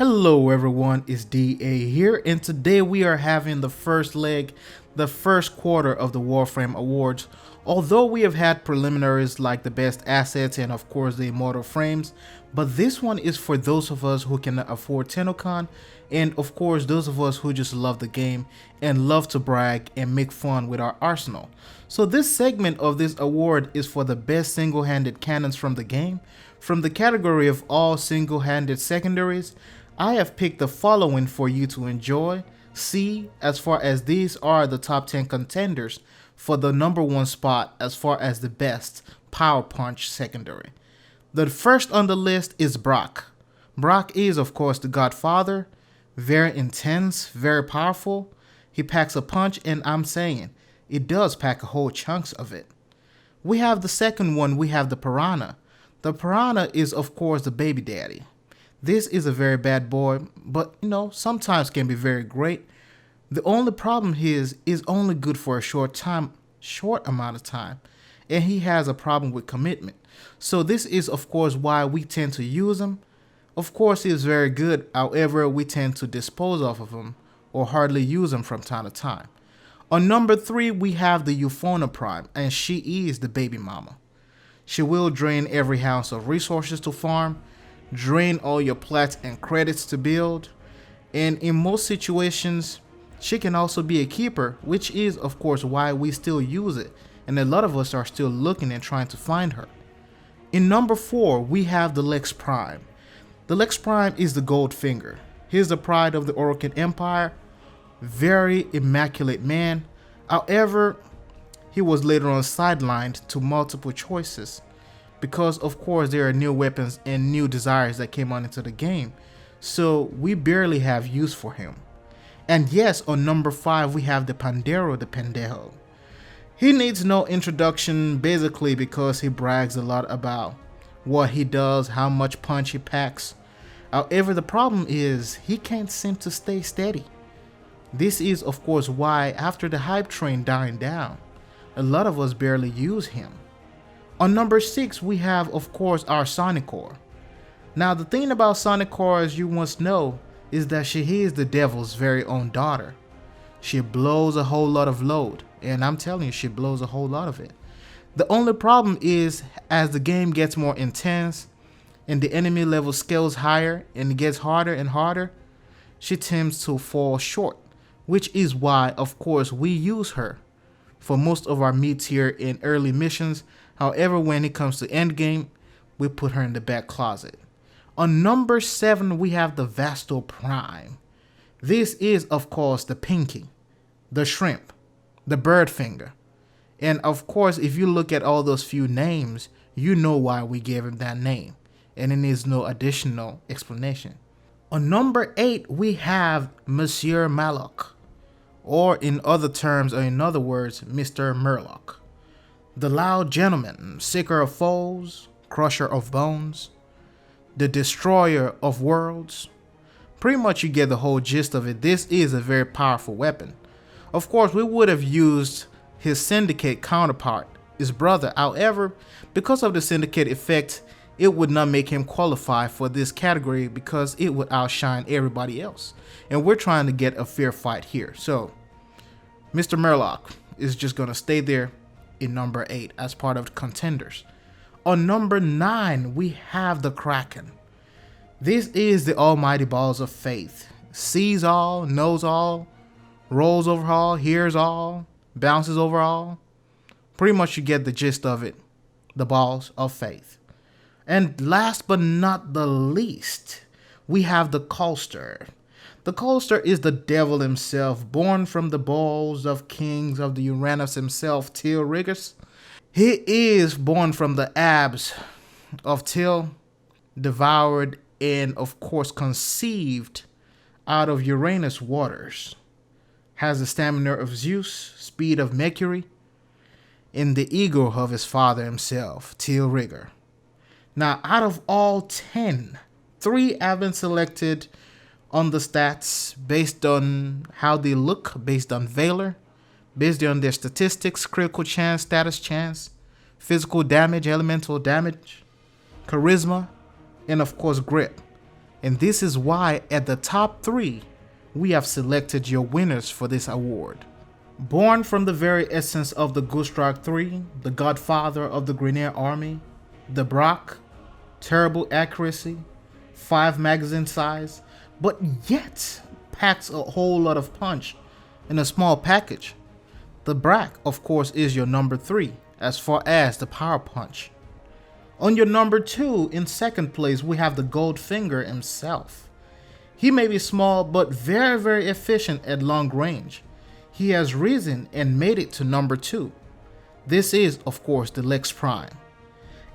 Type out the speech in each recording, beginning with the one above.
Hello everyone, it's DA here, and today we are having the first leg, the first quarter of the Warframe Awards. Although we have had preliminaries like the best assets and of course the immortal frames, but this one is for those of us who can afford TennoCon, and of course those of us who just love the game and love to brag and make fun with our arsenal. So this segment of this award is for the best single-handed cannons from the game. From the category of all single-handed secondaries, I have picked the following for you to enjoy. See, as far as these are the top 10 contenders for the number one spot as far as the best power punch secondary. The first on the list is Brock. Brock is of course the Godfather, very intense, very powerful. He packs a punch, and I'm saying it does pack a whole chunks of it. We have the second one, we have the Piranha. The Piranha is of course the baby daddy. This is a very bad boy, but sometimes can be very great. The only problem is only good for a short amount of time, and he has a problem with commitment. So this is of course why we tend to use him. Of course he is very good, however we tend to dispose of him or hardly use him from time to time. On number 3 we have the Euphona Prime, and she is the baby mama. She will drain every ounce of resources to farm, drain all your plats and credits to build, and in most situations she can also be a keeper, which is of course why we still use it, and a lot of us are still looking and trying to find her. In number 4 we have the Lex Prime. The Lex Prime is the Goldfinger. He's the pride of the Orokin Empire, very immaculate man. However, he was later on sidelined to multiple choices because of course there are new weapons and new desires that came on into the game, so we barely have use for him. And yes, on number 5 we have the Pandero the Pendejo. He needs no introduction basically because he brags a lot about what he does, how much punch he packs. However, the problem is he can't seem to stay steady. This is of course why after the hype train dying down, a lot of us barely use him. On number 6 we have of course our Sonic Core. Now the thing about Sonic Core, as you must know, is that she is the devil's very own daughter. She blows a whole lot of load, and I'm telling you, she blows a whole lot of it. The only problem is as the game gets more intense and the enemy level scales higher and it gets harder and harder, she tends to fall short, which is why of course we use her for most of our mid-tier and early missions. However, when it comes to endgame, we put her in the back closet. On number 7 we have the Vasto Prime. This is of course the Pinky, the Shrimp, the Birdfinger. And of course if you look at all those few names, you know why we gave him that name, and it needs no additional explanation. On number 8 we have Monsieur Malok, or in other terms, or in other words, Mr. Murloc. The loud gentleman, seeker of foes, crusher of bones, the destroyer of worlds. Pretty much you get the whole gist of it. This is a very powerful weapon. Of course we would have used his syndicate counterpart, his brother. However, because of the syndicate effect, it would not make him qualify for this category because it would outshine everybody else. And we're trying to get a fair fight here. So Mr. Murloc is just going to stay there in number 8 as part of the contenders. On number 9 we have the Kraken. This is the almighty balls of faith. Sees all, knows all, rolls over all, hears all, bounces over all. Pretty much you get the gist of it. The balls of faith. And last but not the least, we have the Colster. The Colster is the devil himself, born from the balls of kings of the Uranus himself, Till Riggers. He is born from the abs of Till, devoured and of course conceived out of Uranus waters. Has the stamina of Zeus, speed of Mercury, and the ego of his father himself, Till Rigger. Now out of all 10, 3 have been selected on the stats based on how they look, based on Valor, based on their statistics, critical chance, status chance, physical damage, elemental damage, charisma, and of course grip. And this is why at the top 3, we have selected your winners for this award. Born from the very essence of the Goosestrike 3, the godfather of the Grenier army, the Brock, terrible accuracy, 5 magazine size, but yet packs a whole lot of punch in a small package. The Brack, of course, is your number 3 as far as the power punch. On your number 2, in second place, we have the Goldfinger himself. He may be small, but very efficient at long range. He has risen and made it to number 2. This is, of course, the Lex Prime.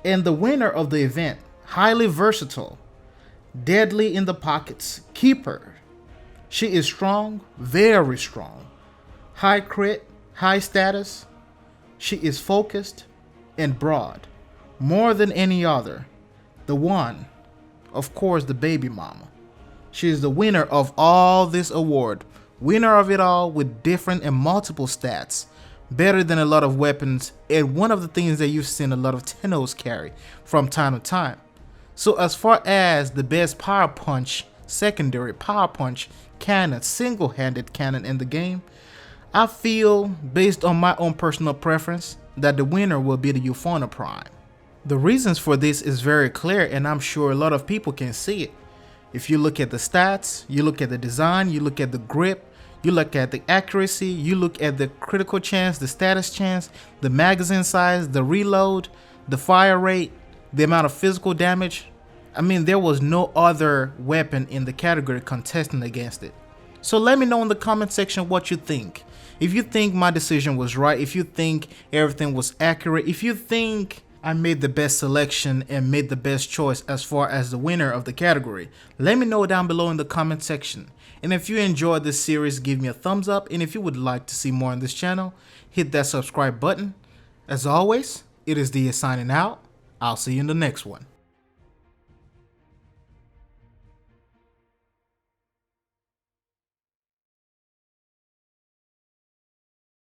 And the winner of the event, highly versatile, deadly in the pockets, Keeper. She is strong, very strong. High crit, high status. She is focused and broad. More than any other. The one, of course, the baby mama. She is the winner of all this award. Winner of it all with different and multiple stats. Better than a lot of weapons, and one of the things that you've seen a lot of Tennos carry from time to time. So as far as the best power punch, secondary power punch cannon, single-handed cannon in the game, I feel, based on my own personal preference, that the winner will be the Euphona Prime. The reasons for this is very clear, and I'm sure a lot of people can see it. If you look at the stats, you look at the design, you look at the grip, you look at the accuracy, you look at the critical chance, the status chance, the magazine size, the reload, the fire rate, the amount of physical damage. I mean, there was no other weapon in the category contesting against it. So let me know in the comment section what you think. If you think my decision was right, if you think everything was accurate, if you think I made the best selection and made the best choice as far as the winner of the category, let me know down below in the comment section. And if you enjoyed this series, give me a thumbs up, and if you would like to see more on this channel, hit that subscribe button. As always, it is Dia signing out. I'll see you in the next one.